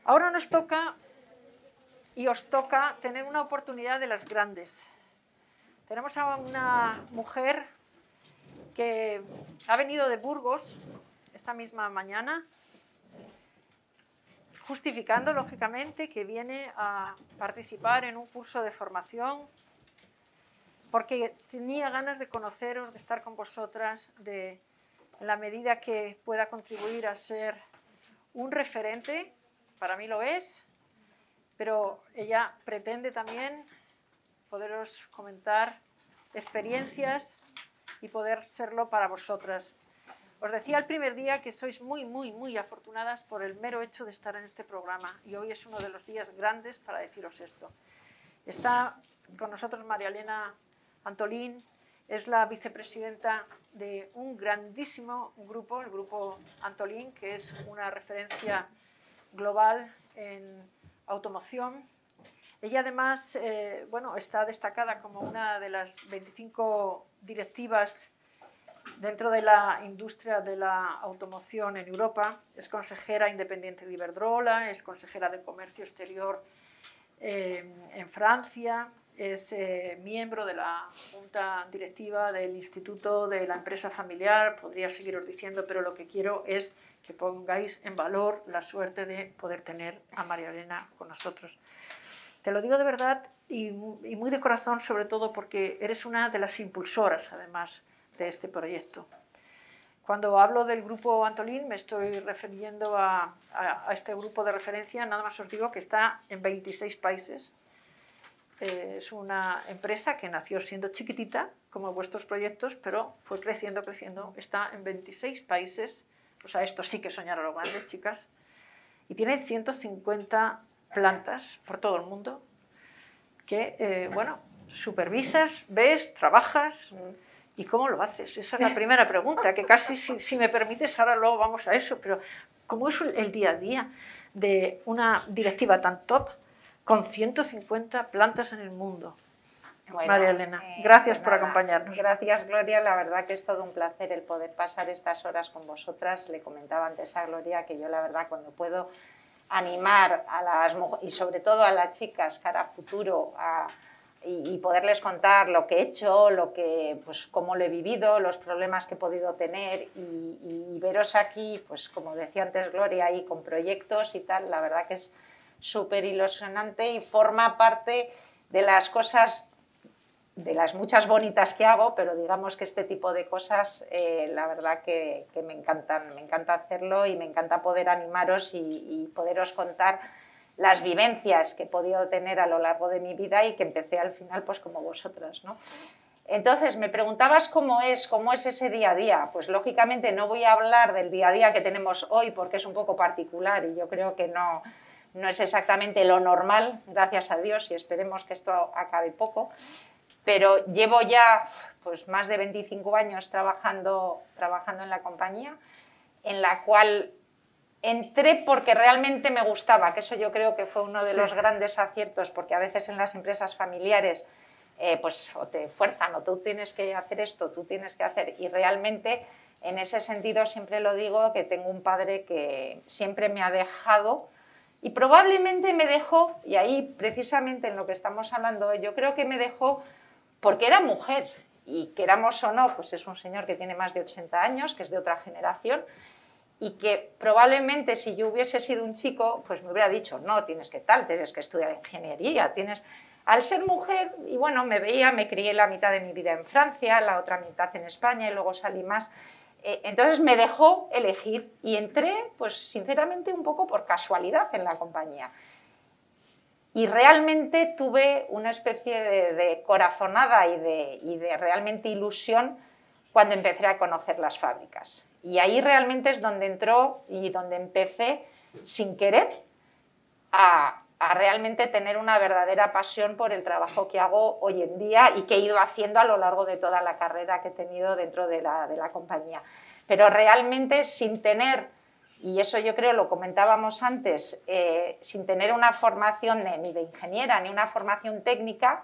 Ahora nos toca y os toca tener una oportunidad de las grandes. Tenemos a una mujer que ha venido de Burgos esta misma mañana, justificando, lógicamente, que viene a participar en un curso de formación porque tenía ganas de conoceros, de estar con vosotras, de en la medida que pueda contribuir a ser un referente, para mí lo es, pero ella pretende también poderos comentar experiencias y poder serlo para vosotras. Os decía el primer día que sois muy afortunadas por el mero hecho de estar en este programa, y hoy es uno de los días grandes para deciros esto. Está con nosotros María Elena Antolín, es la vicepresidenta de un grandísimo grupo, el Grupo Antolín, que es una referencia global en automoción. Ella además está destacada como una de las 25 directivas dentro de la industria de la automoción en Europa. Es consejera independiente de Iberdrola, es consejera de Comercio Exterior en Francia, es miembro de la junta directiva del Instituto de la Empresa Familiar. Podría seguiros diciendo, pero lo que quiero es que pongáis en valor la suerte de poder tener a María Elena con nosotros. Te lo digo de verdad y muy de corazón, sobre todo porque eres una de las impulsoras, además, de este proyecto. Cuando hablo del Grupo Antolín me estoy refiriendo a este grupo de referencia. Nada más os digo que está en 26 países. Es una empresa que nació siendo chiquitita, como vuestros proyectos, pero fue creciendo. Está en 26 países. O sea, esto sí que soñar a lo grande, chicas. Y tiene 150 plantas por todo el mundo que, supervisas, ves, trabajas. ¿Y cómo lo haces? Esa es la primera pregunta, que casi, si me permites, ahora luego vamos a eso, pero ¿cómo es el día a día de una directiva tan top con 150 plantas en el mundo? Bueno, María Elena, gracias por acompañarnos. Gracias, Gloria. La verdad que es todo un placer el poder pasar estas horas con vosotras. Le comentaba antes a Gloria que yo, la verdad, cuando puedo animar a las mujeres y sobre todo a las chicas cara a futuro y poderles contar lo que he hecho, cómo lo he vivido, los problemas que he podido tener y veros aquí, pues como decía antes Gloria, ahí con proyectos y tal, la verdad que es súper ilusionante y forma parte de las cosas, de las muchas bonitas que hago, pero digamos que este tipo de cosas, la verdad que me encanta hacerlo y me encanta poder animaros y poderos contar las vivencias que he podido tener a lo largo de mi vida y que empecé al final pues como vosotras, ¿no? Entonces, me preguntabas cómo es ese día a día. Pues lógicamente no voy a hablar del día a día que tenemos hoy porque es un poco particular y yo creo que no es exactamente lo normal, gracias a Dios, y esperemos que esto acabe poco. Pero llevo ya pues, más de 25 años trabajando en la compañía, en la cual entré porque realmente me gustaba, que eso yo creo que fue uno de los grandes aciertos, porque a veces en las empresas familiares pues o te fuerzan o tú tienes que hacer esto, tú tienes que hacer, y realmente en ese sentido siempre lo digo, que tengo un padre que siempre me ha dejado y probablemente me dejó, y ahí precisamente en lo que estamos hablando, yo creo que me dejó porque era mujer, y queramos o no, pues es un señor que tiene más de 80 años, que es de otra generación, y que probablemente si yo hubiese sido un chico, pues me hubiera dicho, no, tienes que estudiar ingeniería, Al ser mujer, y bueno, me crié la mitad de mi vida en Francia, la otra mitad en España, y luego salí más. Entonces me dejó elegir, y entré, pues sinceramente, un poco por casualidad en la compañía. Y realmente tuve una especie de corazonada y de realmente ilusión cuando empecé a conocer las fábricas. Y ahí realmente es donde entró y donde empecé, sin querer, a realmente tener una verdadera pasión por el trabajo que hago hoy en día y que he ido haciendo a lo largo de toda la carrera que he tenido dentro de la compañía. Pero realmente sin tener, y eso yo creo lo comentábamos antes, sin tener una formación ni de ingeniera ni una formación técnica,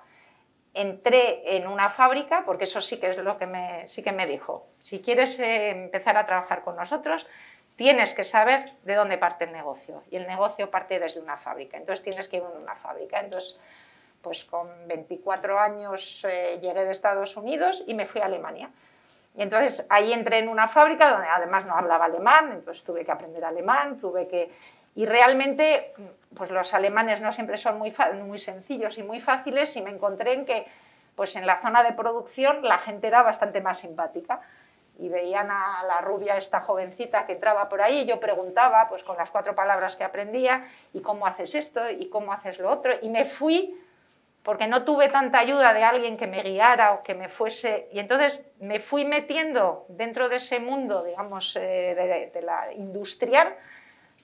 entré en una fábrica, porque eso sí que es lo que sí que me dijo. Si quieres empezar a trabajar con nosotros, tienes que saber de dónde parte el negocio, y el negocio parte desde una fábrica, entonces tienes que ir a una fábrica. Entonces, pues con 24 años llegué de Estados Unidos y me fui a Alemania. Y entonces ahí entré en una fábrica donde además no hablaba alemán, entonces tuve que aprender alemán, y realmente pues los alemanes no siempre son muy sencillos y muy fáciles, y me encontré en que pues en la zona de producción la gente era bastante más simpática. Y veían a la rubia, esta jovencita que entraba por ahí, y yo preguntaba, pues con las 4 palabras que aprendía, ¿y cómo haces esto? ¿Y cómo haces lo otro? Y me fui, porque no tuve tanta ayuda de alguien que me guiara o que me fuese, y entonces me fui metiendo dentro de ese mundo, digamos, de la industrial,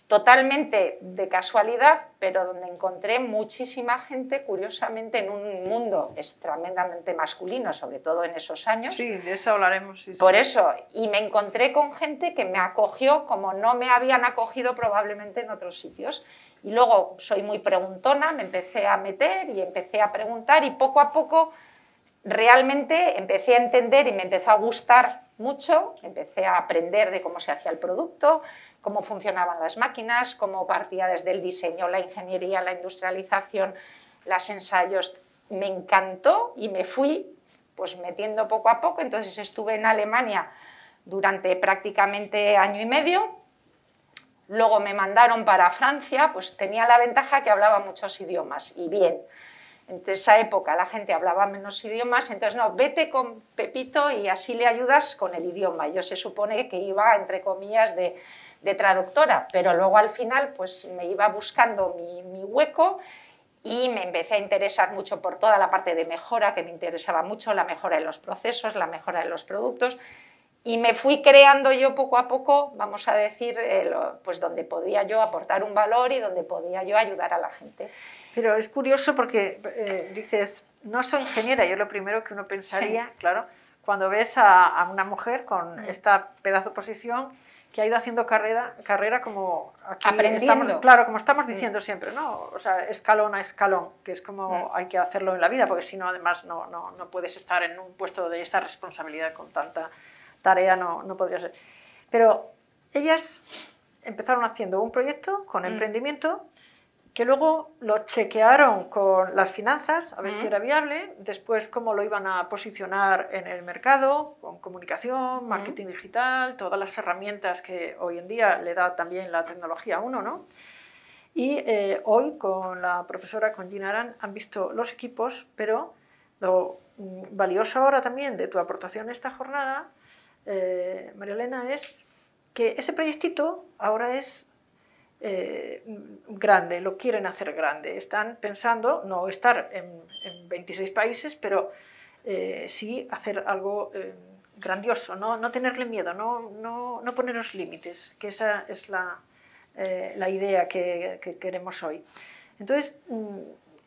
totalmente de casualidad, pero donde encontré muchísima gente, curiosamente, en un mundo tremendamente masculino, sobre todo en esos años. Sí, de eso hablaremos. Sí, Por sí. eso, y me encontré con gente que me acogió como no me habían acogido probablemente en otros sitios. Y luego soy muy preguntona, me empecé a meter y empecé a preguntar, y poco a poco realmente empecé a entender y me empezó a gustar mucho, empecé a aprender de cómo se hacía el producto, cómo funcionaban las máquinas, cómo partía desde el diseño, la ingeniería, la industrialización, los ensayos. Me encantó y me fui pues metiendo poco a poco. Entonces estuve en Alemania durante prácticamente año y medio. Luego me mandaron para Francia, pues tenía la ventaja que hablaba muchos idiomas, y bien. En esa época la gente hablaba menos idiomas, entonces no, vete con Pepito y así le ayudas con el idioma. Yo se supone que iba, entre comillas, de traductora, pero luego al final pues me iba buscando mi hueco, y me empecé a interesar mucho por toda la parte de mejora, que me interesaba mucho, la mejora de los procesos, la mejora de los productos, y me fui creando yo poco a poco, vamos a decir, pues donde podía yo aportar un valor y donde podía yo ayudar a la gente. Pero es curioso porque dices, no soy ingeniera, yo lo primero que uno pensaría, sí, claro, cuando ves a una mujer con esta pedazo de posición que ha ido haciendo carrera como aquí aprendiendo. Estamos, claro, como estamos diciendo siempre, ¿no? O sea, escalón a escalón, que es como hay que hacerlo en la vida, porque si no, además, no puedes estar en un puesto de esa responsabilidad con tanta tarea, no podría ser. Pero ellas empezaron haciendo un proyecto con emprendimiento, que luego lo chequearon con las finanzas, a ver si era viable, después cómo lo iban a posicionar en el mercado, con comunicación, marketing digital, todas las herramientas que hoy en día le da también la tecnología a uno, ¿no? Y hoy con la profesora, con Gina Arán, han visto los equipos, pero lo valioso ahora también de tu aportación a esta jornada, María Elena, es que ese proyectito ahora es grande, lo quieren hacer grande. Están pensando no estar en 26 países, pero sí hacer algo grandioso, no tenerle miedo, no poneros límites, que esa es la idea que queremos hoy. Entonces,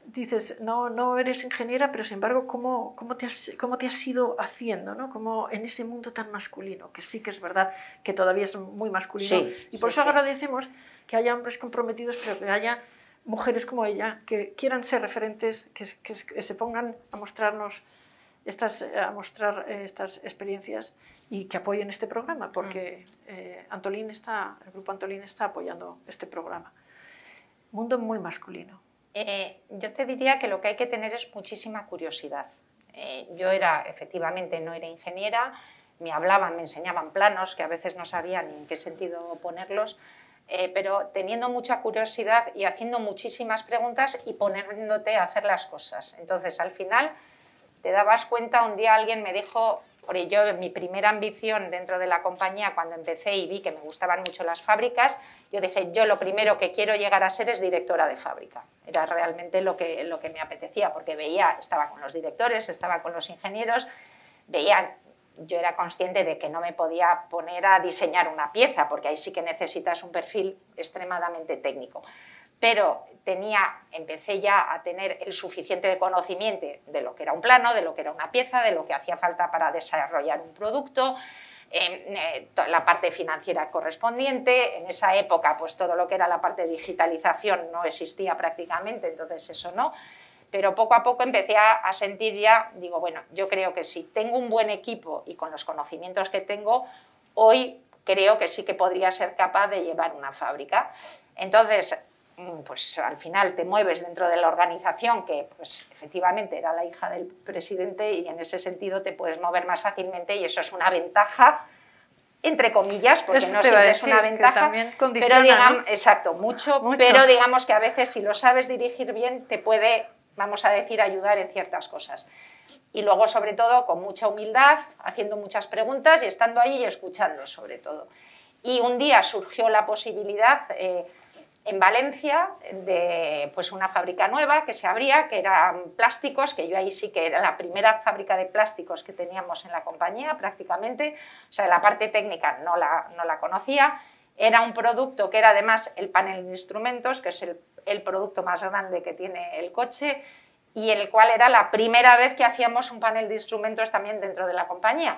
dices, no eres ingeniera, pero sin embargo, ¿cómo te has ido haciendo, ¿no? Como en ese mundo tan masculino, que sí que es verdad que todavía es muy masculino, sí, y por eso agradecemos que haya hombres comprometidos, pero que haya mujeres como ella, que quieran ser referentes, que se pongan a mostrarnos estas experiencias y que apoyen este programa, porque el Grupo Antolín está apoyando este programa. Mundo muy masculino. Yo te diría que lo que hay que tener es muchísima curiosidad. Yo efectivamente no era ingeniera, me hablaban, me enseñaban planos que a veces no sabía ni en qué sentido ponerlos, pero teniendo mucha curiosidad y haciendo muchísimas preguntas y poniéndote a hacer las cosas. Entonces, al final, te dabas cuenta, un día alguien me dijo, porque yo, mi primera ambición dentro de la compañía, cuando empecé y vi que me gustaban mucho las fábricas, yo dije, yo lo primero que quiero llegar a ser es directora de fábrica. Era realmente lo que me apetecía, porque estaba con los directores, estaba con los ingenieros, yo era consciente de que no me podía poner a diseñar una pieza, porque ahí sí que necesitas un perfil extremadamente técnico. Pero empecé ya a tener el suficiente conocimiento de lo que era un plano, de lo que era una pieza, de lo que hacía falta para desarrollar un producto, la parte financiera correspondiente. En esa época, pues todo lo que era la parte de digitalización no existía prácticamente, entonces eso no. Pero poco a poco empecé a sentir ya, digo, bueno, yo creo que si tengo un buen equipo y con los conocimientos que tengo, hoy creo que sí que podría ser capaz de llevar una fábrica. Entonces, pues al final te mueves dentro de la organización, que pues efectivamente era la hija del presidente, y en ese sentido te puedes mover más fácilmente, y eso es una ventaja, entre comillas, porque eso no te va a siempre decir, es una ventaja, que también pero condiciona, digamos, ¿no? exacto, mucho, pero digamos que a veces si lo sabes dirigir bien te puede, vamos a decir, ayudar en ciertas cosas. Y luego, sobre todo, con mucha humildad, haciendo muchas preguntas y estando ahí y escuchando, sobre todo. Y un día surgió la posibilidad en Valencia de pues, una fábrica nueva que se abría, que eran plásticos, que yo ahí sí que era la primera fábrica de plásticos que teníamos en la compañía prácticamente, o sea, la parte técnica no la conocía. Era un producto que era además el panel de instrumentos, que es el producto más grande que tiene el coche, y el cual era la primera vez que hacíamos un panel de instrumentos también dentro de la compañía,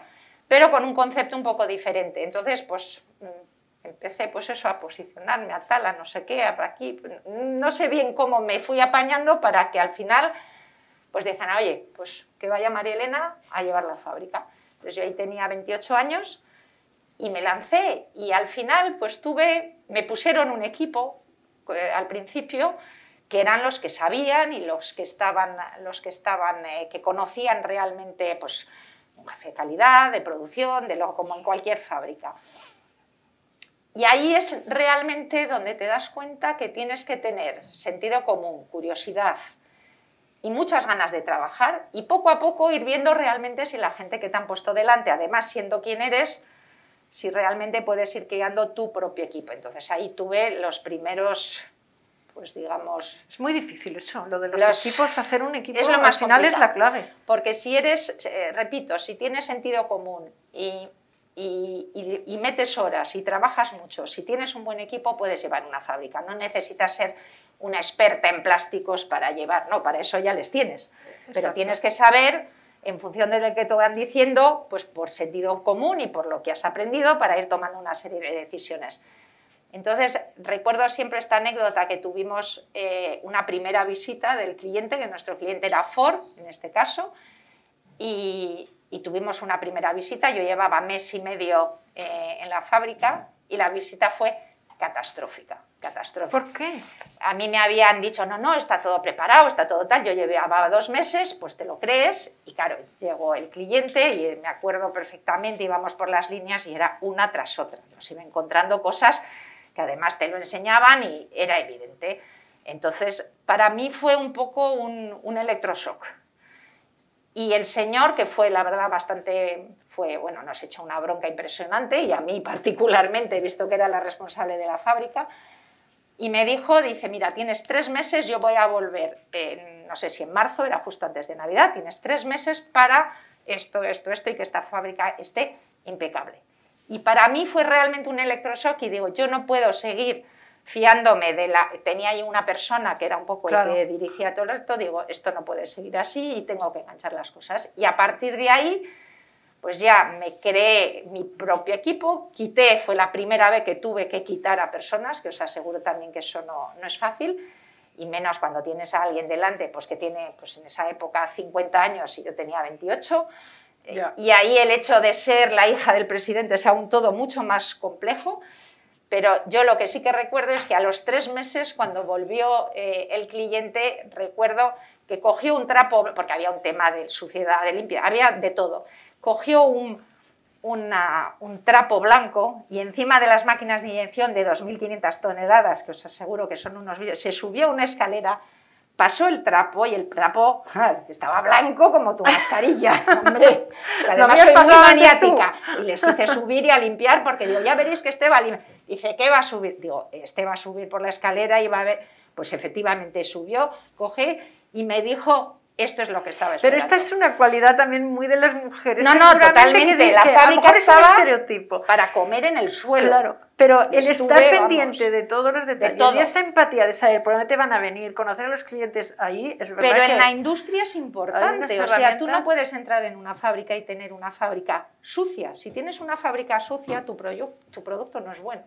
pero con un concepto un poco diferente. Entonces, pues empecé pues eso, a posicionarme a tal, a no sé qué, a aquí, no sé bien cómo me fui apañando para que al final pues dijeran, oye, pues que vaya María Elena a llevar la fábrica. Entonces yo ahí tenía 28 años y me lancé, y al final pues me pusieron un equipo al principio, que eran los que sabían y los que que conocían realmente pues, un jefe de calidad, de producción, como en cualquier fábrica. Y ahí es realmente donde te das cuenta que tienes que tener sentido común, curiosidad y muchas ganas de trabajar, y poco a poco ir viendo realmente si la gente que te han puesto delante, además siendo quien eres, si realmente puedes ir creando tu propio equipo. Entonces ahí tuve los primeros... pues digamos... Es muy difícil eso, lo de los equipos, hacer un equipo es lo más al final complicado, es la clave. Porque si eres, repito, si tienes sentido común y metes horas y trabajas mucho, si tienes un buen equipo puedes llevar una fábrica, no necesitas ser una experta en plásticos para llevar, no, para eso ya les tienes, pero Exacto. Tienes que saber, en función de lo que te van diciendo, pues por sentido común y por lo que has aprendido, para ir tomando una serie de decisiones. Entonces, recuerdo siempre esta anécdota que tuvimos una primera visita del cliente, que nuestro cliente era Ford, en este caso, y tuvimos una primera visita. Yo llevaba mes y medio en la fábrica y la visita fue catastrófica. ¿Por qué? A mí me habían dicho, no, está todo preparado, está todo tal. Yo llevaba 2 meses, pues te lo crees, y claro, llegó el cliente y me acuerdo perfectamente, íbamos por las líneas y era una tras otra. Nos iba encontrando cosas que además te lo enseñaban y era evidente. Entonces, para mí fue un poco un electroshock. Y el señor, que fue, la verdad, bueno, nos echó una bronca impresionante, y a mí particularmente, visto que era la responsable de la fábrica, y me dijo, dice, mira, tienes 3 meses, yo voy a volver, no sé si en marzo, era justo antes de Navidad, tienes 3 meses para esto, y que esta fábrica esté impecable. Y para mí fue realmente un electroshock, y digo, yo no puedo seguir fiándome tenía ahí una persona que era un poco claro, el que dirigía todo esto, digo, esto no puede seguir así y tengo que enganchar las cosas. Y a partir de ahí, pues ya me creé mi propio equipo, fue la primera vez que tuve que quitar a personas, que os aseguro también que eso no es fácil, y menos cuando tienes a alguien delante, pues que tiene, pues en esa época 50 años y yo tenía 28, y ahí el hecho de ser la hija del presidente es aún todo mucho más complejo. Pero yo lo que sí que recuerdo es que a los 3 meses, cuando volvió el cliente, recuerdo que cogió un trapo, porque había un tema de suciedad, de limpia, había de todo. Cogió un trapo blanco y encima de las máquinas de inyección de 2.500 toneladas, que os aseguro que son unos vídeos, se subió una escalera, pasó el trapo y el trapo estaba blanco como tu mascarilla, hombre. Además soy muy maniática y les hice subir y a limpiar, porque digo, ya veréis que este va a limpiar. Dice, ¿qué va a subir? Digo, este va a subir por la escalera y va a ver. Pues efectivamente subió, coge y me dijo, esto es lo que estaba esperando. Pero esta es una cualidad también muy de las mujeres. No, totalmente. La fábrica es un estereotipo. Para comer en el suelo. Claro, pero el estar pendiente de todos los detalles y esa empatía de saber por dónde te van a venir, conocer a los clientes, ahí es verdad. Pero que en la industria es importante. O sea, tú no puedes entrar en una fábrica y tener una fábrica sucia. Si tienes una fábrica sucia, tu producto no es bueno.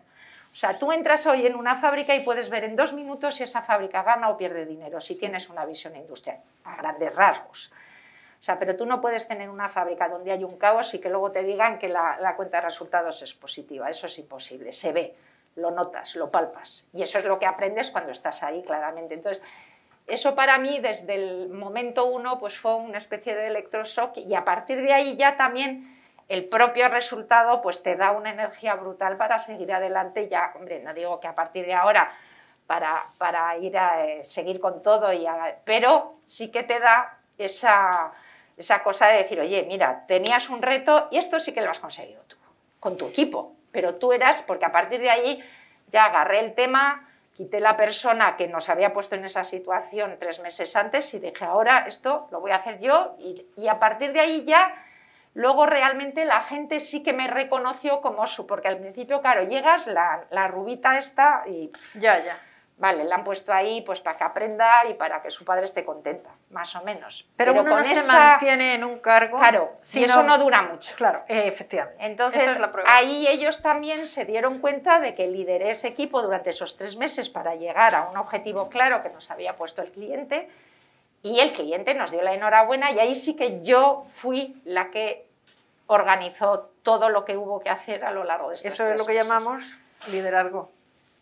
O sea, tú entras hoy en una fábrica y puedes ver en 2 minutos si esa fábrica gana o pierde dinero, si tienes una visión industrial, a grandes rasgos. O sea, pero tú no puedes tener una fábrica donde hay un caos y que luego te digan que la cuenta de resultados es positiva. Eso es imposible, se ve, lo notas, lo palpas. Y eso es lo que aprendes cuando estás ahí, claramente. Entonces, eso para mí, desde el momento uno, pues fue una especie de electroshock, y a partir de ahí ya también el propio resultado pues te da una energía brutal para seguir adelante. Ya, hombre, no digo que a partir de ahora para ir a seguir con todo, pero sí que te da esa cosa de decir, oye, mira, tenías un reto y esto sí que lo has conseguido tú, con tu equipo, pero tú eras, porque a partir de ahí ya agarré el tema, quité la persona que nos había puesto en esa situación 3 meses antes y dije, ahora esto lo voy a hacer yo, y a partir de ahí ya, luego realmente la gente sí que me reconoció como porque al principio, claro, llegas, la rubita esta y... Ya. Vale, la han puesto ahí pues para que aprenda y para que su padre esté contenta, más o menos. Pero uno con no se mantiene en un cargo. Claro, y eso no dura mucho. Claro, efectivamente. Entonces, esa es la prueba. ahí ellos también se dieron cuenta de que lideré ese equipo durante esos 3 meses para llegar a un objetivo claro que nos había puesto el cliente, y el cliente nos dio la enhorabuena, y ahí sí que yo fui la que organizó todo lo que hubo que hacer a lo largo de estos 3 meses. Eso es lo que llamamos liderazgo.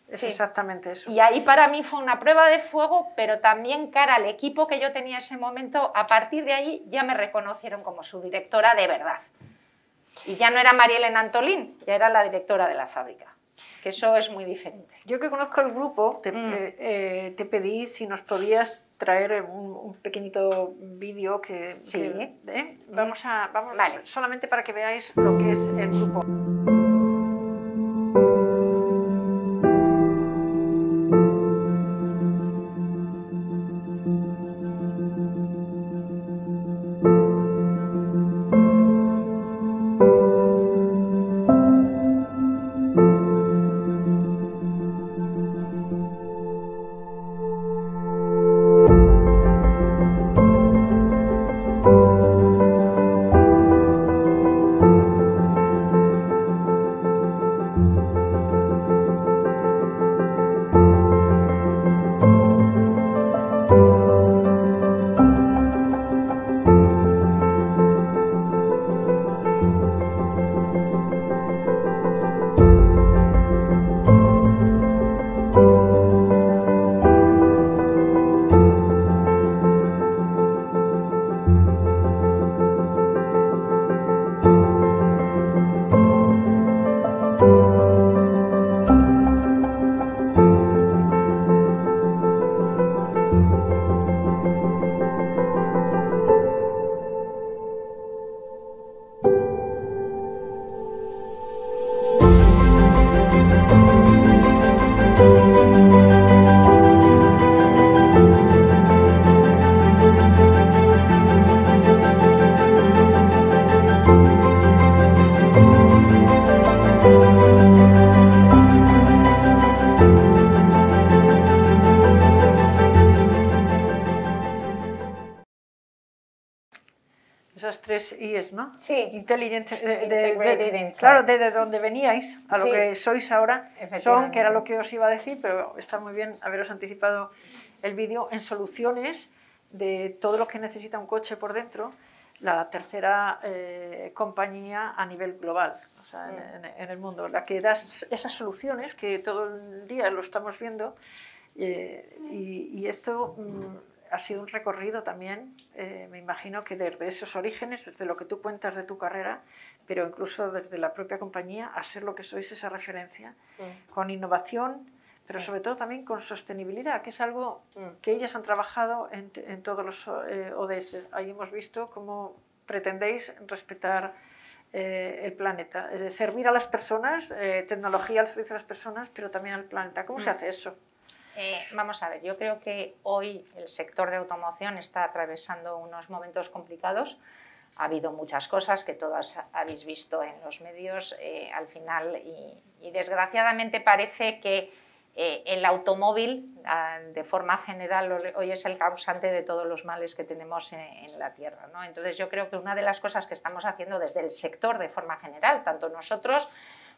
Es sí, exactamente eso. Y ahí para mí fue una prueba de fuego, pero también cara al equipo que yo tenía en ese momento. A partir de ahí ya me reconocieron como su directora de verdad. Y ya no era María Elena Antolín, ya era la directora de la fábrica. Que eso es muy diferente. Yo que conozco el grupo, te pedí si nos podías traer un pequeñito vídeo que... Sí. Vamos vale. Solamente para que veáis lo que es el grupo. Esas 3 I's, ¿no? Sí. Inteligente, Integrated claro, desde donde veníais a lo que sois ahora, son, que era lo Efectivamente. que os iba a decir, pero está muy bien haberos anticipado el vídeo, en soluciones de todo lo que necesita un coche por dentro, la tercera compañía a nivel global, o sea, en el mundo, la que da esas soluciones que todo el día lo estamos viendo, y esto ha sido un recorrido también, me imagino que desde esos orígenes, desde lo que tú cuentas de tu carrera, pero incluso desde la propia compañía, a ser lo que sois, esa referencia, con innovación, pero sobre todo también con sostenibilidad, que es algo que ellas han trabajado en todos los ODS. Ahí hemos visto cómo pretendéis respetar el planeta, es decir, servir a las personas, tecnología al servicio de las personas, pero también al planeta. ¿Cómo se hace eso? Vamos a ver, yo creo que hoy el sector de automoción está atravesando unos momentos complicados. Ha habido muchas cosas que todas habéis visto en los medios al final, y desgraciadamente parece que el automóvil de forma general hoy es el causante de todos los males que tenemos en la Tierra, ¿no? Entonces yo creo que una de las cosas que estamos haciendo desde el sector de forma general, tanto nosotros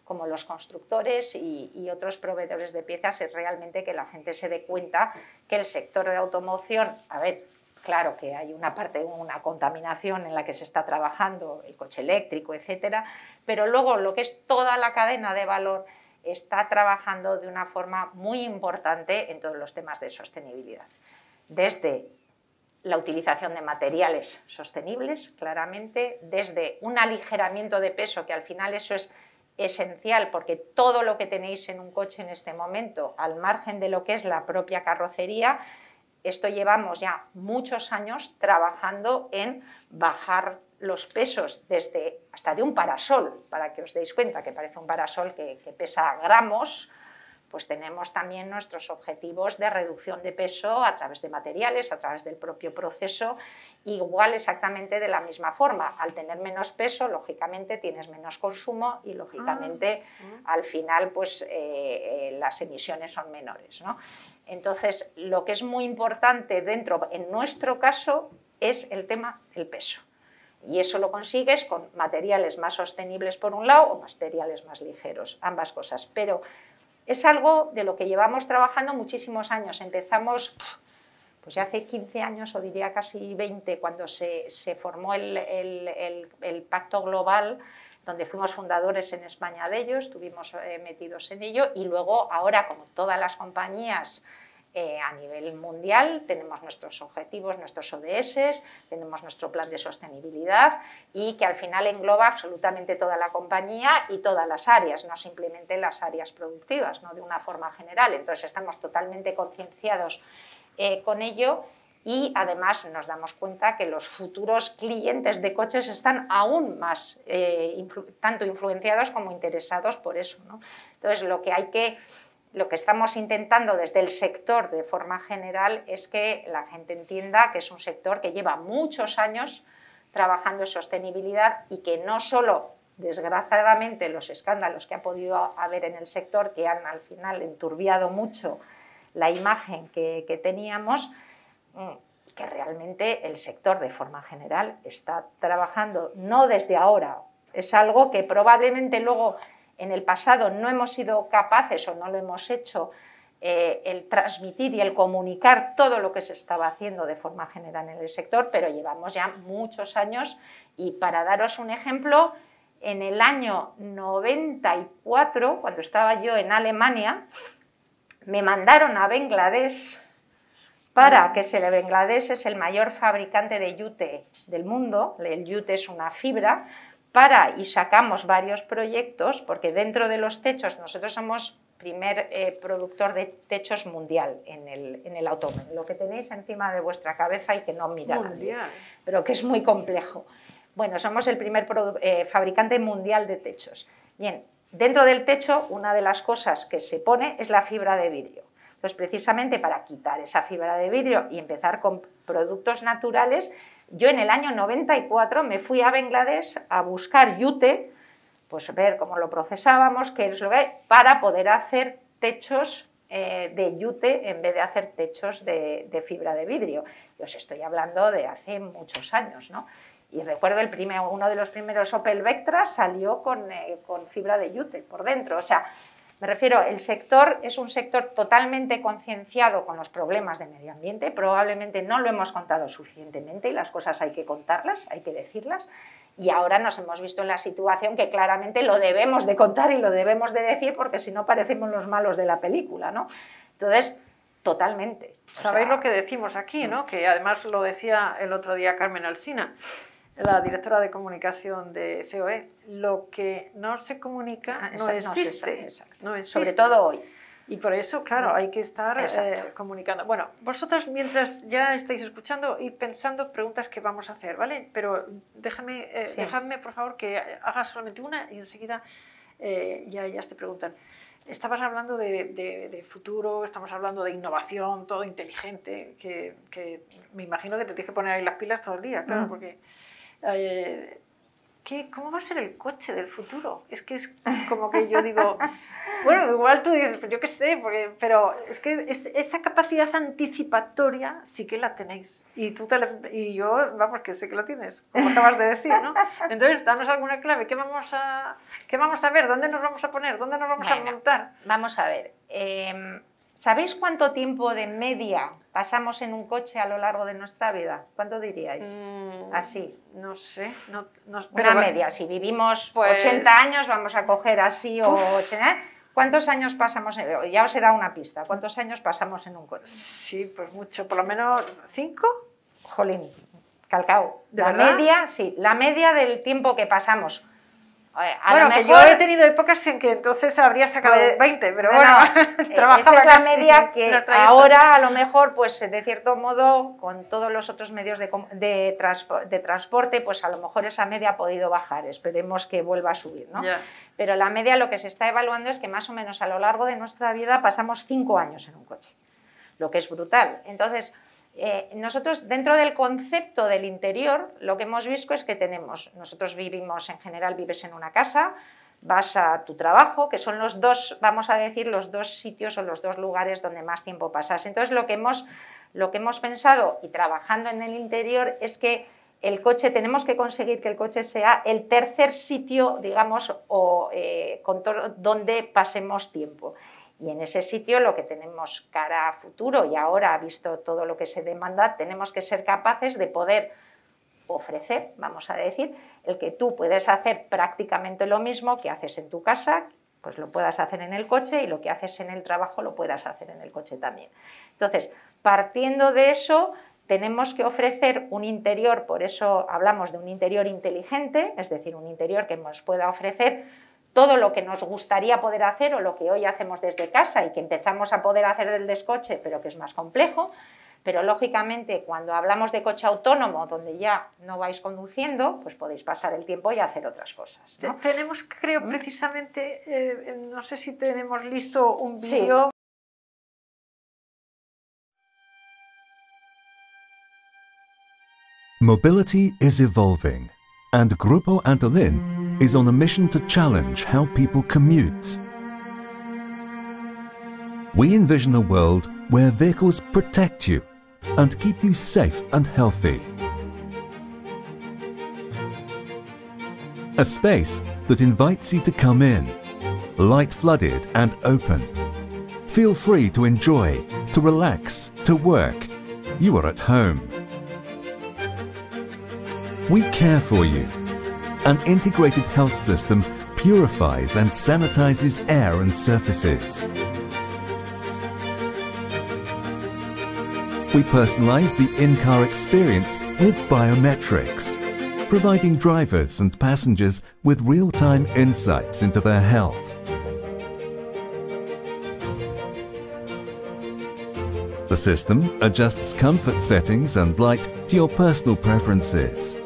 como los constructores y otros proveedores de piezas, es realmente que la gente se dé cuenta que el sector de automoción, a ver, claro que hay una parte, una contaminación en la que se está trabajando, el coche eléctrico, etcétera, pero luego lo que es toda la cadena de valor está trabajando de una forma muy importante en todos los temas de sostenibilidad. Desde la utilización de materiales sostenibles, claramente, desde un aligeramiento de peso, que al final eso es esencial, porque todo lo que tenéis en un coche en este momento, al margen de lo que es la propia carrocería, esto llevamos ya muchos años trabajando en bajar los pesos desde hasta de un parasol, para que os deis cuenta que parece un parasol que pesa gramos, pues tenemos también nuestros objetivos de reducción de peso a través de materiales, a través del propio proceso, igual exactamente de la misma forma. Al tener menos peso, lógicamente tienes menos consumo y lógicamente al final pues las emisiones son menores, ¿no? Entonces, lo que es muy importante dentro, en nuestro caso, es el tema del peso. Y eso lo consigues con materiales más sostenibles por un lado o materiales más ligeros, ambas cosas. Pero es algo de lo que llevamos trabajando muchísimos años. Empezamos pues ya hace 15 años, o diría casi 20, cuando se formó el Pacto Global, donde fuimos fundadores en España de ello, estuvimos metidos en ello, y luego ahora, como todas las compañías a nivel mundial, tenemos nuestros objetivos, nuestros ODS, tenemos nuestro plan de sostenibilidad y que al final engloba absolutamente toda la compañía y todas las áreas, no simplemente las áreas productivas, ¿no? De una forma general. Entonces estamos totalmente concienciados con ello y además nos damos cuenta que los futuros clientes de coches están aún más tanto influenciados como interesados por eso, ¿no? Entonces lo que estamos intentando desde el sector de forma general es que la gente entienda que es un sector que lleva muchos años trabajando en sostenibilidad y que no solo, desgraciadamente, los escándalos que ha podido haber en el sector, que han al final enturbiado mucho la imagen que teníamos, que realmente el sector de forma general está trabajando no desde ahora, es algo que probablemente luego en el pasado no hemos sido capaces o no lo hemos hecho, el transmitir y el comunicar todo lo que se estaba haciendo de forma general en el sector, pero llevamos ya muchos años y para daros un ejemplo, en el año 94, cuando estaba yo en Alemania, me mandaron a Bangladesh Bangladesh es el mayor fabricante de yute del mundo, el yute es una fibra, y sacamos varios proyectos, porque dentro de los techos nosotros somos primer productor de techos mundial en el automóvil, lo que tenéis encima de vuestra cabeza y que no mira nadie, pero que es muy complejo. Bueno, somos el primer fabricante mundial de techos. Bien, dentro del techo una de las cosas que se pone es la fibra de vidrio. Entonces, precisamente para quitar esa fibra de vidrio y empezar con productos naturales, yo en el año 94 me fui a Bangladesh a buscar yute, pues ver cómo lo procesábamos, qué es lo que hay, para poder hacer techos de yute en vez de hacer techos de fibra de vidrio. Y os estoy hablando de hace muchos años, ¿no? Y recuerdo uno de los primeros Opel Vectra salió con fibra de yute por dentro, o sea, me refiero, el sector es un sector totalmente concienciado con los problemas de medio ambiente, probablemente no lo hemos contado suficientemente y las cosas hay que contarlas, hay que decirlas, y ahora nos hemos visto en la situación que claramente lo debemos de contar y lo debemos de decir porque si no parecemos los malos de la película, ¿no? Entonces, totalmente. Sabéis lo que decimos aquí, ¿no? Que además lo decía el otro día Carmen Alsina, la directora de comunicación de COE, lo que no se comunica no existe. No existe. Sobre todo hoy. Y por eso, claro, hay que estar comunicando. Bueno, vosotros mientras ya estáis escuchando y pensando preguntas que vamos a hacer, ¿vale? Pero dejadme, por favor, que haga solamente una y enseguida ya te preguntan. Estabas hablando de futuro, estamos hablando de innovación, todo inteligente, que me imagino que te tienes que poner ahí las pilas todo el día, claro, porque... ¿Cómo va a ser el coche del futuro? Es que es como que yo digo, bueno, igual tú dices, yo qué sé, pero es que esa capacidad anticipatoria sí que la tenéis. Y yo, vamos, que sé que la tienes, como acabas de decir, ¿no? Entonces, danos alguna clave. ¿Qué vamos a ver? ¿Dónde nos vamos a poner? ¿Dónde nos vamos a montar? Vamos a ver. ¿Sabéis cuánto tiempo de media pasamos en un coche a lo largo de nuestra vida? ¿Cuánto diríais? Así. No sé. Una media. Si vivimos 80 años, vamos a coger así o 80. ¿Cuántos años pasamos? Ya os he dado una pista. ¿Cuántos años pasamos en un coche? Sí, pues mucho. Por lo menos 5. Jolín, calcao. ¿De verdad? Media, sí. La media del tiempo que pasamos. Bueno, que yo he tenido épocas en que entonces habría sacado 20, pero bueno, esa es la media que ahora a lo mejor, pues de cierto modo, con todos los otros medios de transporte, pues a lo mejor esa media ha podido bajar, esperemos que vuelva a subir, ¿no? Yeah. Pero la media lo que se está evaluando es que más o menos a lo largo de nuestra vida pasamos 5 años en un coche, lo que es brutal. Entonces, nosotros dentro del concepto del interior lo que hemos visto es que nosotros vivimos, en general vives en una casa, vas a tu trabajo, que son los dos, vamos a decir, los dos sitios o los dos lugares donde más tiempo pasas. Entonces lo que hemos pensado y trabajando en el interior es que el coche, tenemos que conseguir que el coche sea el tercer sitio, digamos, donde pasemos tiempo. Y en ese sitio lo que tenemos cara a futuro y ahora, visto todo lo que se demanda, tenemos que ser capaces de poder ofrecer, vamos a decir, el que tú puedes hacer prácticamente lo mismo que haces en tu casa, pues lo puedas hacer en el coche y lo que haces en el trabajo lo puedas hacer en el coche también. Entonces, partiendo de eso, tenemos que ofrecer un interior, por eso hablamos de un interior inteligente, es decir, un interior que nos pueda ofrecer todo lo que nos gustaría poder hacer o lo que hoy hacemos desde casa y que empezamos a poder hacer del descoche, pero que es más complejo. Pero lógicamente cuando hablamos de coche autónomo, donde ya no vais conduciendo, pues podéis pasar el tiempo y hacer otras cosas, ¿no? Tenemos, creo, precisamente, no sé si tenemos listo un vídeo. Sí. Mobility is evolving, and Grupo Antolin is on a mission to challenge how people commute. We envision a world where vehicles protect you and keep you safe and healthy. A space that invites you to come in, light-flooded and open. Feel free to enjoy, to relax, to work. You are at home. We care for you. An integrated health system purifies and sanitizes air and surfaces. We personalize the in-car experience with biometrics, providing drivers and passengers with real-time insights into their health. The system adjusts comfort settings and light to your personal preferences.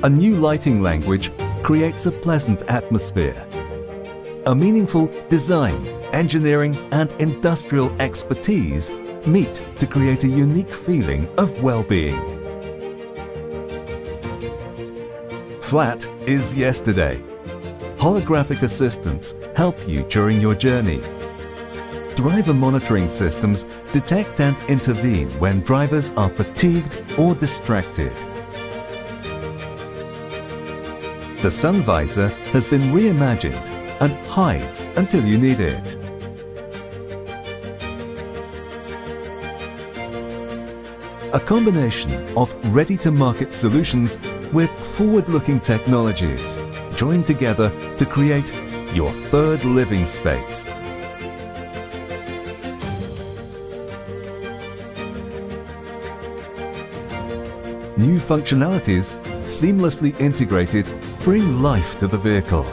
A new lighting language creates a pleasant atmosphere. A meaningful design, engineering and industrial expertise meet to create a unique feeling of well-being. Flat is yesterday. Holographic assistants help you during your journey. Driver monitoring systems detect and intervene when drivers are fatigued or distracted. The sun visor has been reimagined and hides until you need it. A combination of ready-to-market solutions with forward-looking technologies joined together to create your third living space. New functionalities, seamlessly integrated, bring life to the vehicle,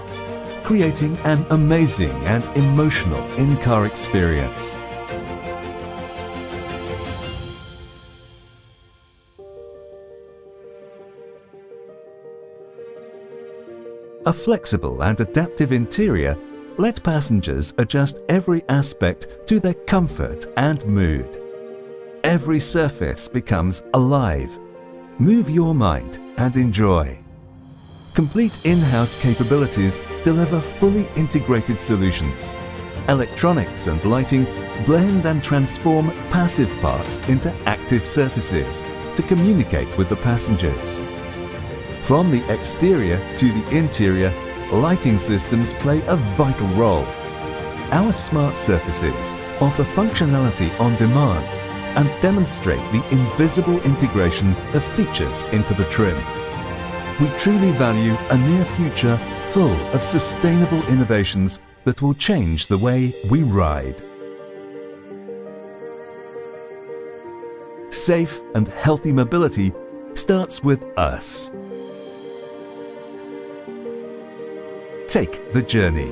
creating an amazing and emotional in-car experience. A flexible and adaptive interior let passengers adjust every aspect to their comfort and mood. Every surface becomes alive. Move your mind and enjoy. Complete in-house capabilities deliver fully integrated solutions. Electronics and lighting blend and transform passive parts into active surfaces to communicate with the passengers. From the exterior to the interior, lighting systems play a vital role. Our smart surfaces offer functionality on demand and demonstrate the invisible integration of features into the trim. We truly value a near future full of sustainable innovations that will change the way we ride. Safe and healthy mobility starts with us. Take the journey.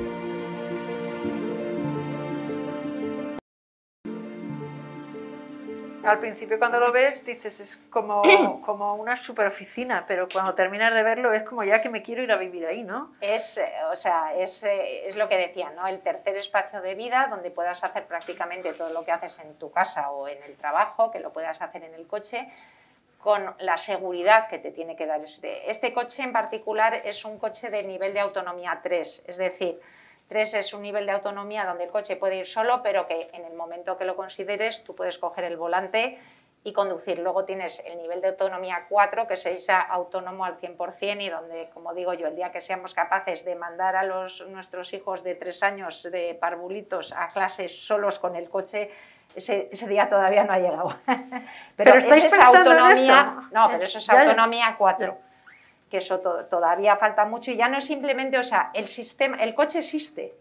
Al principio cuando lo ves dices es como una super oficina, pero cuando terminas de verlo es como ya que me quiero ir a vivir ahí, ¿no? Es lo que decía, ¿no? El tercer espacio de vida donde puedas hacer prácticamente todo lo que haces en tu casa o en el trabajo, que lo puedas hacer en el coche, con la seguridad que te tiene que dar este coche en particular. Es un coche de nivel de autonomía 3, es decir, 3 es un nivel de autonomía donde el coche puede ir solo, pero que en el momento que lo consideres tú puedes coger el volante y conducir. Luego tienes el nivel de autonomía 4, que es ya autónomo al 100% y donde, como digo yo, el día que seamos capaces de mandar a nuestros hijos de 3 años de parvulitos a clases solos con el coche, ese día todavía no ha llegado. Pero estáis pensando en eso. No, pero eso es autonomía 4. Que eso todavía falta mucho y ya no es simplemente, o sea, el coche existe.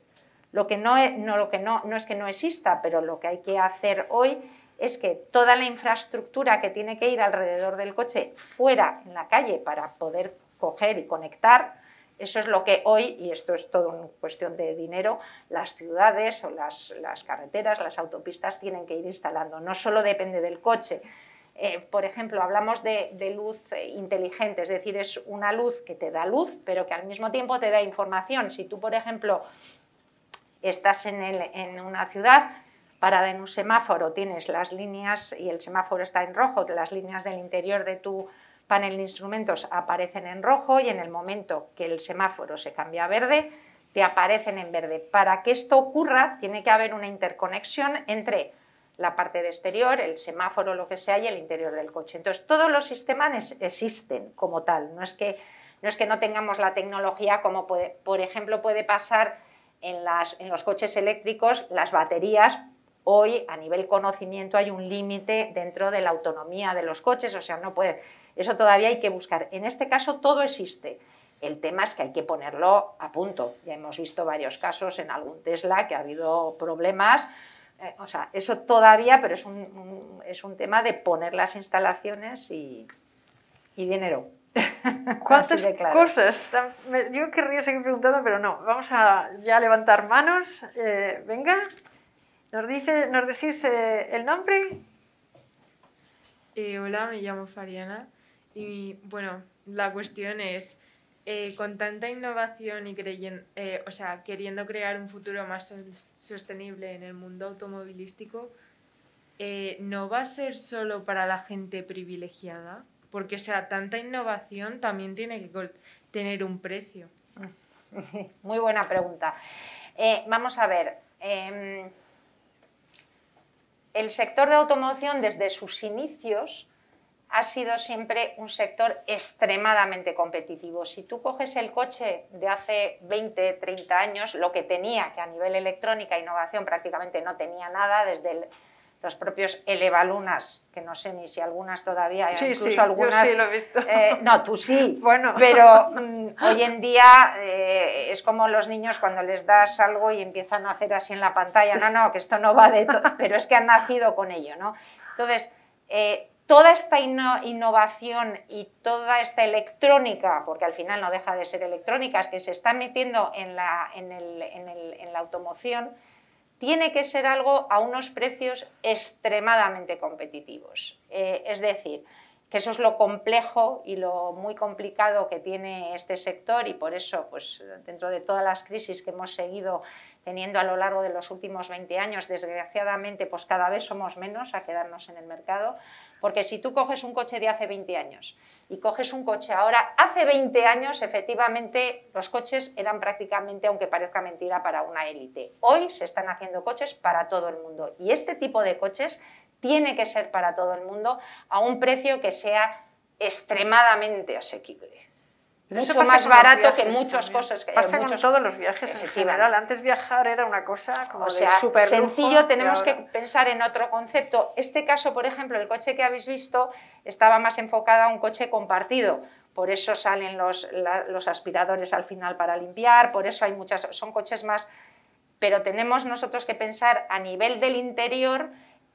Lo que no es que no exista, pero lo que hay que hacer hoy es que toda la infraestructura que tiene que ir alrededor del coche fuera en la calle para poder coger y conectar, eso es lo que hoy, y esto es todo una cuestión de dinero, las ciudades o las carreteras, las autopistas tienen que ir instalando. No solo depende del coche. Por ejemplo, hablamos de luz inteligente, es decir, es una luz que te da luz, pero que al mismo tiempo te da información. Si tú, por ejemplo, estás en una ciudad, parada en un semáforo, tienes las líneas y el semáforo está en rojo, las líneas del interior de tu panel de instrumentos aparecen en rojo y en el momento que el semáforo se cambia a verde, te aparecen en verde. Para que esto ocurra, tiene que haber una interconexión entre la parte de exterior, el semáforo, lo que sea, y el interior del coche. Entonces, todos los sistemas existen como tal. No es que no tengamos la tecnología como, por ejemplo, puede pasar en los coches eléctricos, las baterías. Hoy, a nivel conocimiento, hay un límite dentro de la autonomía de los coches, o sea, no puede, eso todavía hay que buscar. En este caso, todo existe. El tema es que hay que ponerlo a punto. Ya hemos visto varios casos en algún Tesla que ha habido problemas. O sea, eso todavía, pero es un tema de poner las instalaciones y dinero. ¿Cuántas cosas? Yo querría seguir preguntando, pero no. Vamos a ya levantar manos. Venga, ¿nos decís el nombre? Hola, me llamo Fariana y bueno, la cuestión es, con tanta innovación y queriendo crear un futuro más sostenible en el mundo automovilístico, ¿no va a ser solo para la gente privilegiada? Porque, o sea, tanta innovación también tiene que tener un precio. Muy buena pregunta. Vamos a ver, el sector de automoción desde sus inicios ha sido siempre un sector extremadamente competitivo. Si tú coges el coche de hace 20, 30 años, lo que tenía, que a nivel electrónica e innovación prácticamente no tenía nada, desde los propios elevalunas, que no sé ni si algunas todavía, sí, incluso sí, algunas... yo sí lo he visto. No, tú sí, bueno. Pero hoy en día es como los niños cuando les das algo y empiezan a hacer así en la pantalla, no, que esto no va de todo, pero es que han nacido con ello, ¿no? Entonces, toda esta innovación y toda esta electrónica, porque al final no deja de ser electrónica, es que se está metiendo en la automoción, tiene que ser algo a unos precios extremadamente competitivos. Es decir, que eso es lo complejo y lo muy complicado que tiene este sector y por eso, pues, dentro de todas las crisis que hemos seguido teniendo a lo largo de los últimos 20 años, desgraciadamente, pues cada vez somos menos a quedarnos en el mercado, porque si tú coges un coche de hace 20 años y coges un coche ahora, hace 20 años, efectivamente, los coches eran prácticamente, aunque parezca mentira, para una élite. Hoy se están haciendo coches para todo el mundo y este tipo de coches tiene que ser para todo el mundo a un precio que sea extremadamente asequible. mucho más barato que muchas cosas. Pasa con todos los viajes en general. Antes viajar era una cosa como de súper sencillo, tenemos que pensar en otro concepto. Este caso, por ejemplo, el coche que habéis visto estaba más enfocado a un coche compartido. Por eso salen los aspiradores al final para limpiar, por eso hay muchas, son coches más... Pero tenemos nosotros que pensar a nivel del interior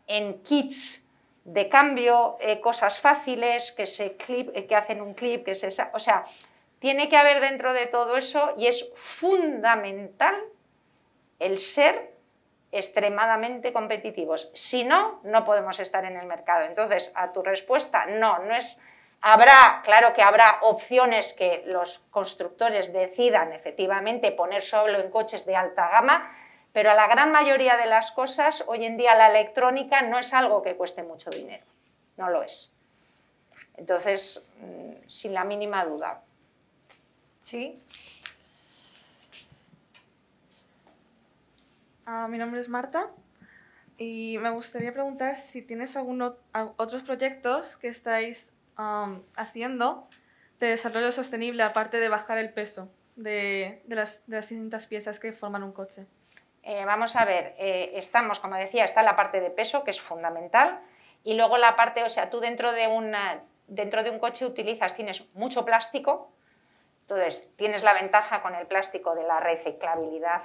en kits de cambio, cosas fáciles, que hacen un clip, o sea, tiene que haber dentro de todo eso y es fundamental el ser extremadamente competitivos. Si no, no podemos estar en el mercado. Entonces, a tu respuesta, no es... Claro que habrá opciones que los constructores decidan efectivamente poner solo en coches de alta gama, pero a la gran mayoría de las cosas, hoy en día la electrónica no es algo que cueste mucho dinero, no lo es. Entonces, sin la mínima duda. ¿Sí? Mi nombre es Marta y me gustaría preguntar si tienes otros proyectos que estáis haciendo de desarrollo sostenible, aparte de bajar el peso de las distintas piezas que forman un coche. Vamos a ver, estamos, como decía, está la parte de peso, que es fundamental, y luego la parte, o sea, tú dentro de un coche tienes mucho plástico, entonces tienes la ventaja con el plástico de la reciclabilidad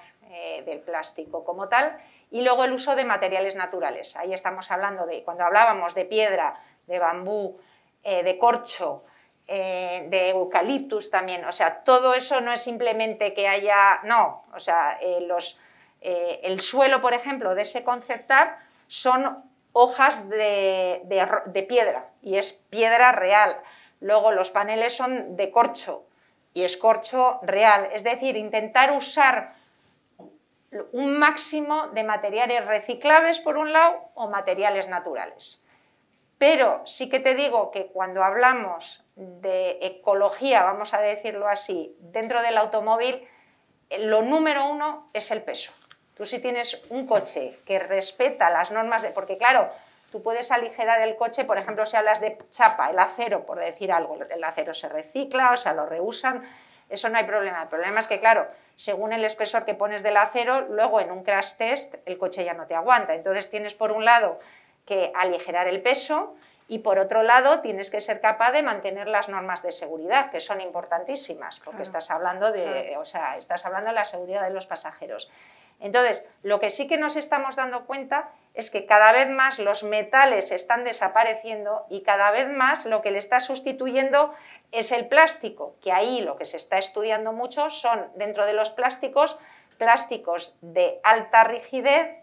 del plástico como tal, y luego el uso de materiales naturales. Ahí estamos hablando de, cuando hablábamos de piedra, de bambú, de corcho, de eucaliptus también, o sea, todo eso no es simplemente que haya, no, o sea, el suelo, por ejemplo, de ese concept art son hojas de piedra y es piedra real, luego los paneles son de corcho y es corcho real, es decir, intentar usar un máximo de materiales reciclables por un lado o materiales naturales. Pero sí que te digo que cuando hablamos de ecología, vamos a decirlo así, dentro del automóvil, lo número uno es el peso. Tú si tienes un coche que respeta las normas de... Porque claro, tú puedes aligerar el coche, por ejemplo, si hablas de chapa, el acero, por decir algo, el acero se recicla, o sea, lo reusan, eso no hay problema. El problema es que, claro, según el espesor que pones del acero, luego en un crash test el coche ya no te aguanta. Entonces tienes por un lado que aligerar el peso y por otro lado tienes que ser capaz de mantener las normas de seguridad, que son importantísimas, porque estás hablando de, o sea, estás hablando de la seguridad de los pasajeros. Entonces, lo que sí que nos estamos dando cuenta es que cada vez más los metales están desapareciendo y cada vez más lo que le está sustituyendo es el plástico, que ahí lo que se está estudiando mucho son, dentro de los plásticos de alta rigidez,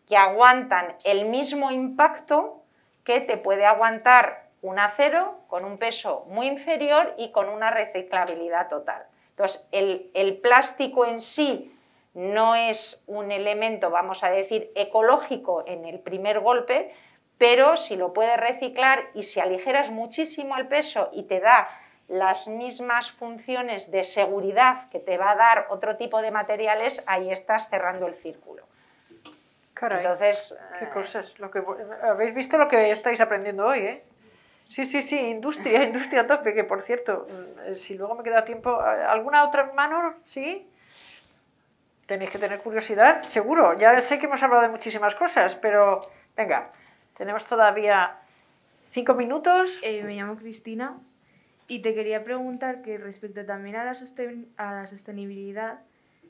que aguantan el mismo impacto que te puede aguantar un acero con un peso muy inferior y con una reciclabilidad total. Entonces, el plástico en sí no es un elemento, vamos a decir, ecológico en el primer golpe, pero si lo puedes reciclar y si aligeras muchísimo el peso y te da las mismas funciones de seguridad que te va a dar otro tipo de materiales, ahí estás cerrando el círculo. Caray, entonces, qué cosas. Habéis visto lo que estáis aprendiendo hoy, ¿eh? Sí, industria a tope, que por cierto, si luego me queda tiempo, ¿alguna otra mano? ¿Sí? Tenéis que tener curiosidad, seguro. Ya sé que hemos hablado de muchísimas cosas, pero venga, tenemos todavía 5 minutos. Me llamo Cristina y te quería preguntar que respecto también a la sostenibilidad,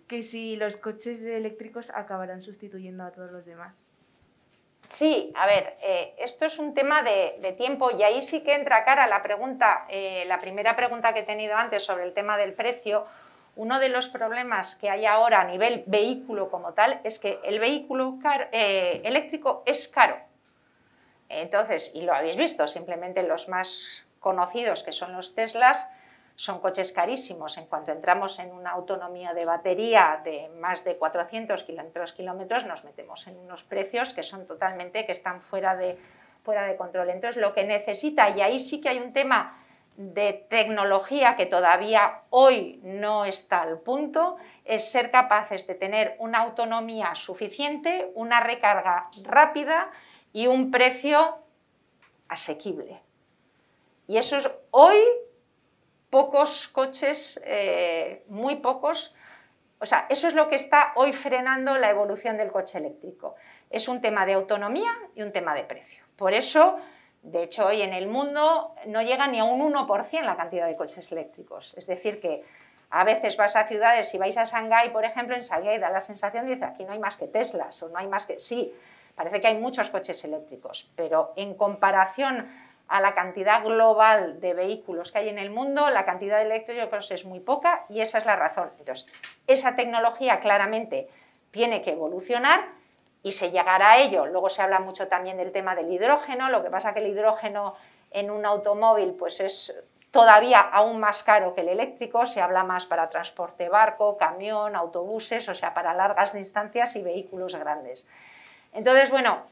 que si los coches eléctricos acabarán sustituyendo a todos los demás. Sí, a ver, esto es un tema de tiempo y ahí sí que entra cara la pregunta, la primera pregunta que he tenido antes sobre el tema del precio. Uno de los problemas que hay ahora a nivel vehículo como tal es que el vehículo eléctrico es caro. Entonces, y lo habéis visto, simplemente los más conocidos, que son los Teslas, son coches carísimos. En cuanto entramos en una autonomía de batería de más de 400 kilómetros, nos metemos en unos precios que son totalmente, que están fuera de control. Entonces, lo que necesita, y ahí sí que hay un tema de tecnología que todavía hoy no está al punto, es ser capaces de tener una autonomía suficiente, una recarga rápida y un precio asequible. Y eso es hoy pocos coches, muy pocos. O sea, eso es lo que está hoy frenando la evolución del coche eléctrico. Es un tema de autonomía y un tema de precio. Por eso, de hecho, hoy en el mundo no llega ni a un 1% la cantidad de coches eléctricos. Es decir, que a veces vas a ciudades, si vais a Shanghái, por ejemplo, en Shanghái da la sensación de que aquí no hay más que Teslas, o no hay más que... Sí, parece que hay muchos coches eléctricos, pero en comparación a la cantidad global de vehículos que hay en el mundo, la cantidad de eléctricos es muy poca y esa es la razón. Entonces, esa tecnología claramente tiene que evolucionar y se llegará a ello. Luego se habla mucho también del tema del hidrógeno, lo que pasa que el hidrógeno en un automóvil pues es todavía aún más caro que el eléctrico, se habla más para transporte barco, camión, autobuses, o sea, para largas distancias y vehículos grandes. Entonces, bueno,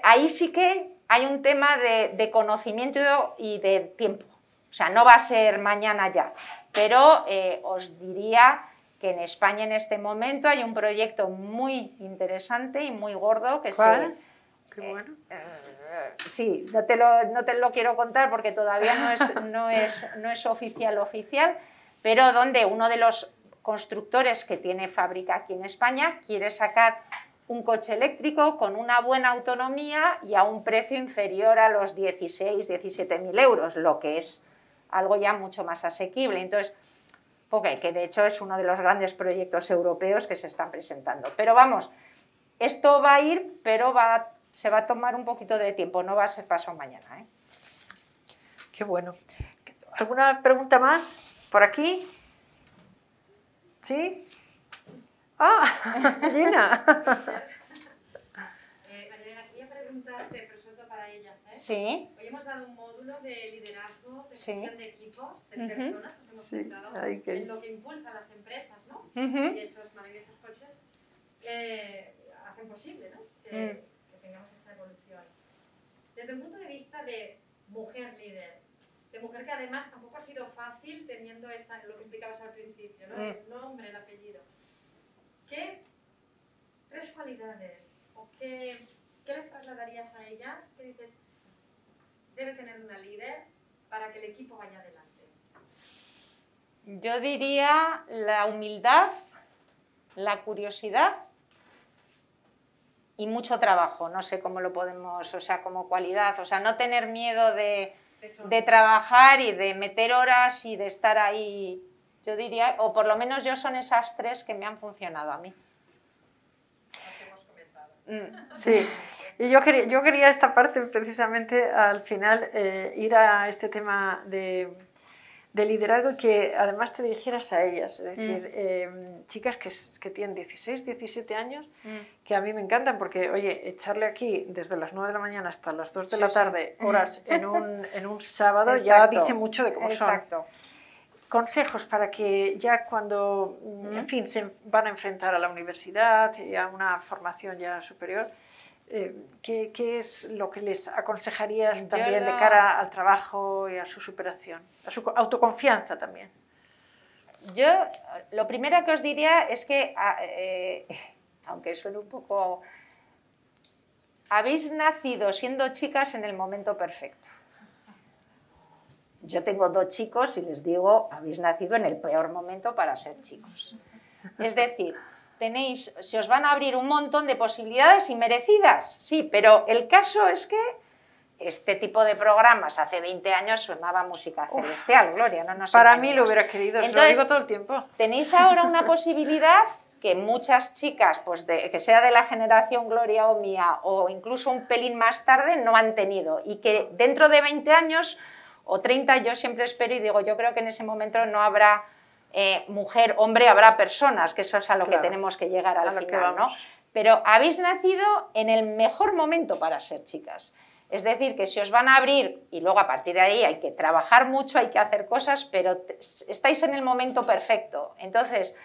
ahí sí que hay un tema de conocimiento y de tiempo. O sea, no va a ser mañana ya, pero os diría que en España en este momento hay un proyecto muy interesante y muy gordo que ¿Cuál? Qué bueno. Sí, no te lo quiero contar porque todavía no es oficial, pero donde uno de los constructores que tiene fábrica aquí en España quiere sacar un coche eléctrico con una buena autonomía y a un precio inferior a los 16.000–17.000 euros, lo que es algo ya mucho más asequible. Entonces, porque que de hecho es uno de los grandes proyectos europeos que se están presentando. Pero vamos, esto va a ir, pero se va a tomar un poquito de tiempo, no va a ser pasado mañana, ¿eh? Qué bueno. ¿Alguna pregunta más por aquí? ¿Sí? ¡Ah! Gina. Marilena, quería preguntarte, pero sobre todo para ellas, ¿eh? Sí. Hoy hemos dado un módulo de liderazgo, de Sí. gestión de equipos, de personas, nos hemos Sí. centrado Ay, qué- en lo que impulsa a las empresas, ¿no? Ujú. Y esos maravillosos coches hacen posible, ¿no? Que tengamos esa evolución. Desde un punto de vista de mujer líder, de mujer que además tampoco ha sido fácil teniendo lo que explicabas al principio, ¿no? El nombre, el apellido. ¿Qué tres cualidades o qué les trasladarías a ellas que dices debe tener una líder para que el equipo vaya adelante? Yo diría la humildad, la curiosidad y mucho trabajo, no sé cómo lo podemos, o sea, como cualidad, o sea, no tener miedo de trabajar y de meter horas y de estar ahí, yo diría, o por lo menos yo son esas tres que me han funcionado a mí. Las hemos comentado. Sí, y yo quería esta parte precisamente al final ir a este tema de liderazgo y que además te dirigieras a ellas, es decir, chicas que tienen 16, 17 años, que a mí me encantan porque, oye, echarle aquí desde las 9 de la mañana hasta las 2 de la tarde, horas en un sábado, ya dice mucho de cómo son. Exacto. Consejos para que ya cuando, en fin, se van a enfrentar a la universidad y a una formación ya superior, ¿qué es lo que les aconsejarías también de cara al trabajo y a su superación, a su autoconfianza también? Yo lo primero que os diría es que, aunque suene un poco, habéis nacido siendo chicas en el momento perfecto. Yo tengo 2 chicos y les digo, habéis nacido en el peor momento para ser chicos. Es decir, se os van a abrir un montón de posibilidades y merecidas, sí, pero el caso es que este tipo de programas hace 20 años sonaba música celestial, Gloria, no nos Para engañemos. mí lo hubiera querido, os lo Entonces, digo todo el tiempo. Tenéis ahora una posibilidad que muchas chicas, pues que sea de la generación Gloria o mía, o incluso un pelín más tarde, no han tenido, y que dentro de 20 años o 30, yo siempre espero y digo, yo creo que en ese momento no habrá mujer, hombre, habrá personas, que eso es a lo que tenemos que llegar al final, ¿no? Pero habéis nacido en el mejor momento para ser chicas. Es decir, que se os van a abrir y luego a partir de ahí hay que trabajar mucho, hay que hacer cosas, pero estáis en el momento perfecto. Entonces,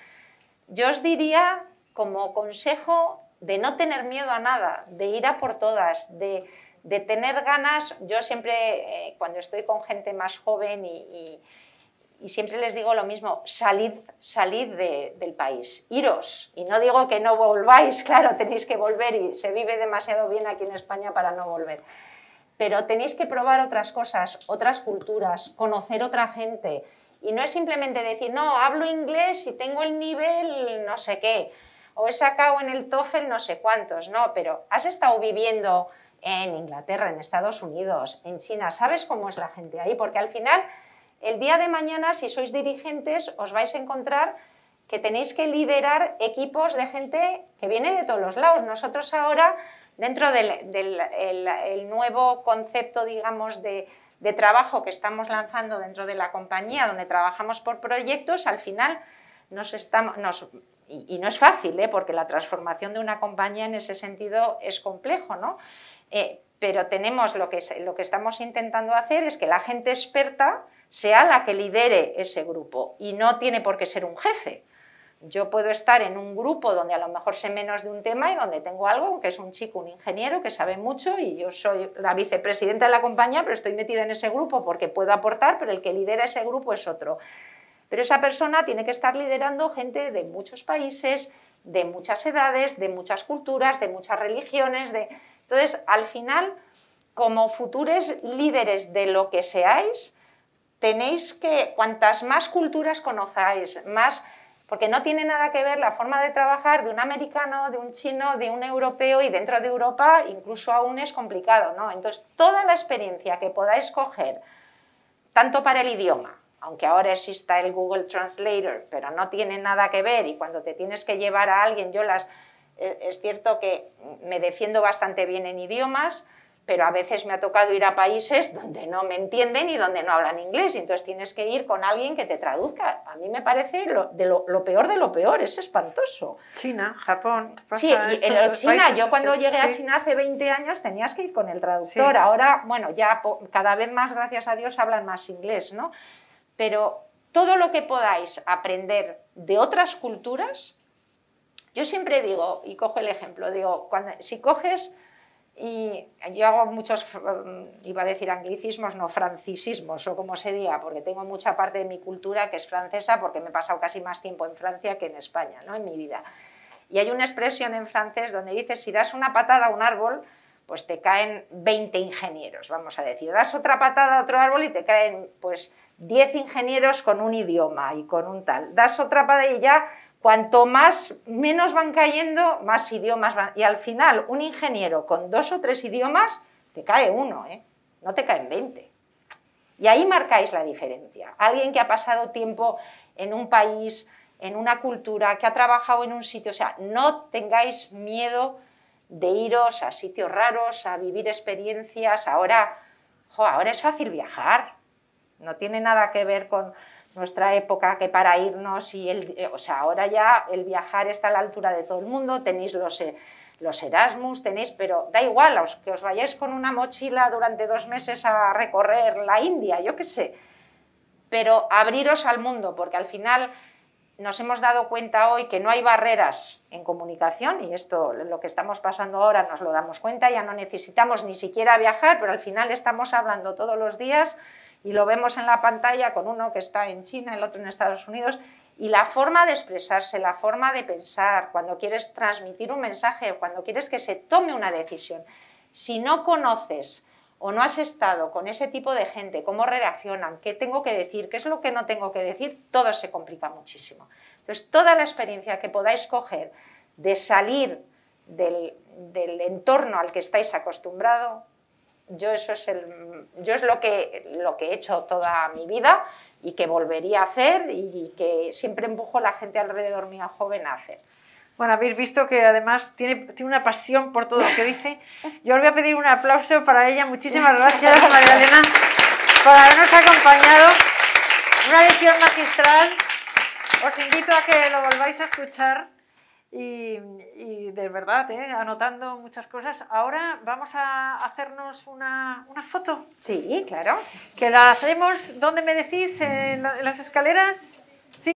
yo os diría como consejo de no tener miedo a nada, de ir a por todas, de tener ganas. Yo siempre, cuando estoy con gente más joven y siempre les digo lo mismo, salid del país, iros. Y no digo que no volváis, claro, tenéis que volver y se vive demasiado bien aquí en España para no volver. pero tenéis que probar otras cosas, otras culturas, conocer otra gente. Y no es simplemente decir, no, hablo inglés y tengo el nivel no sé qué, o he sacado en el TOEFL no sé cuántos, no, pero has estado viviendo en Inglaterra, en Estados Unidos, en China, ¿sabes cómo es la gente ahí? Porque al final, el día de mañana, si sois dirigentes, os vais a encontrar que tenéis que liderar equipos de gente que viene de todos los lados. Nosotros ahora, dentro del nuevo concepto, digamos, de trabajo que estamos lanzando dentro de la compañía, donde trabajamos por proyectos, al final y no es fácil, porque la transformación de una compañía en ese sentido es complejo, ¿no? Pero tenemos lo que estamos intentando hacer es que la gente experta sea la que lidere ese grupo y no tiene por qué ser un jefe. Yo puedo estar en un grupo donde a lo mejor sé menos de un tema y donde tengo algo que es un chico, un ingeniero que sabe mucho y yo soy la vicepresidenta de la compañía, pero estoy metida en ese grupo porque puedo aportar, pero el que lidera ese grupo es otro. Pero esa persona tiene que estar liderando gente de muchos países, de muchas edades, de muchas culturas, de muchas religiones. Entonces, al final, como futuros líderes de lo que seáis, tenéis que, cuantas más culturas conozcáis, más... Porque no tiene nada que ver la forma de trabajar de un americano, de un chino, de un europeo, y dentro de Europa incluso aún es complicado, ¿no? Entonces, toda la experiencia que podáis coger, tanto para el idioma, aunque ahora exista el Google Translator, pero no tiene nada que ver, y cuando te tienes que llevar a alguien, es cierto que me defiendo bastante bien en idiomas, pero a veces me ha tocado ir a países donde no me entienden y donde no hablan inglés, y entonces tienes que ir con alguien que te traduzca. A mí me parece lo peor de lo peor, es espantoso. China, Japón... Sí, China, yo cuando llegué a China hace 20 años tenías que ir con el traductor, ahora, bueno, ya cada vez más, gracias a Dios, hablan más inglés, ¿no? Pero todo lo que podáis aprender de otras culturas, yo siempre digo, y cojo el ejemplo, digo, si coges... Y yo hago muchos, iba a decir anglicismos, no francisismos, o como se diga, porque tengo mucha parte de mi cultura que es francesa, porque me he pasado casi más tiempo en Francia que en España, ¿no? En mi vida. Y hay una expresión en francés donde dice, si das una patada a un árbol, pues te caen 20 ingenieros, vamos a decir. Das otra patada a otro árbol y te caen, pues, 10 ingenieros con un idioma y con un tal. Das otra patada y ya... Cuanto menos van cayendo, más idiomas van. Y al final, un ingeniero con 2 o 3 idiomas, te cae uno, no te caen 20. Y ahí marcáis la diferencia. Alguien que ha pasado tiempo en un país, en una cultura, que ha trabajado en un sitio, o sea, no tengáis miedo de iros a sitios raros, a vivir experiencias. Ahora es fácil viajar, no tiene nada que ver con... nuestra época que para irnos o sea, ahora ya el viajar está a la altura de todo el mundo, tenéis los Erasmus, pero da igual, que os vayáis con una mochila durante 2 meses a recorrer la India, yo qué sé, pero abriros al mundo, porque al final nos hemos dado cuenta hoy que no hay barreras en comunicación, y esto, lo que estamos pasando ahora, nos lo damos cuenta, ya no necesitamos ni siquiera viajar, pero al final estamos hablando todos los días. Y lo vemos en la pantalla con uno que está en China, el otro en Estados Unidos, y la forma de expresarse, la forma de pensar, cuando quieres transmitir un mensaje, cuando quieres que se tome una decisión, si no conoces o no has estado con ese tipo de gente, cómo reaccionan, qué tengo que decir, qué es lo que no tengo que decir, todo se complica muchísimo. Entonces, toda la experiencia que podáis coger de salir del entorno al que estáis acostumbrados, yo es lo que he hecho toda mi vida y que volvería a hacer y que siempre empujo a la gente alrededor mía joven a hacer. Bueno, habéis visto que además tiene una pasión por todo lo que dice. Yo os voy a pedir un aplauso para ella. Muchísimas gracias, María Elena, por habernos acompañado. Una lección magistral. Os invito a que lo volváis a escuchar. Y de verdad, anotando muchas cosas. Ahora vamos a hacernos una foto. Sí, claro. Que la hacemos, ¿dónde me decís? ¿En las escaleras?